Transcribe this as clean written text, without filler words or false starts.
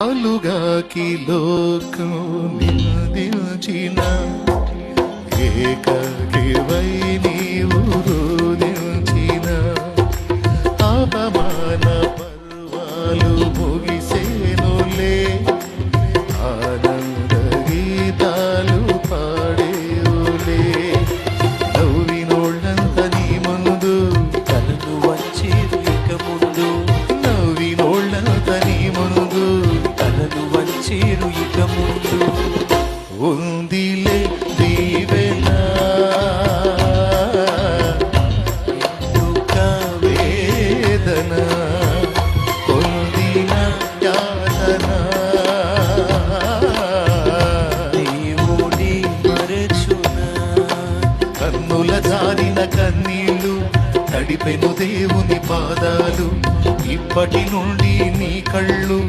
అలుగాకి లోకం నిందించిన ఏకకివై నీవు రోదించిన అపమాన పర్వాలు ముగిసేనులే ఆనంద గీతాలు పాడేవులే నవ్వినోళ్ళంత నీ ముందు తలను వంచేరు ఇక ముందు నవ్వినోళ్ళంత నీ ముందు తలను వంచేరు ఇక ముందు ఉందిలే దీవెన ఎందుక వేదన పొందిన యాతన దేవుని మరచునా కన్నుల జారిన కన్నీళ్ళు తడిపెను దేవుని పాదాలు ఇప్పటి నుండి నీ కళ్ళు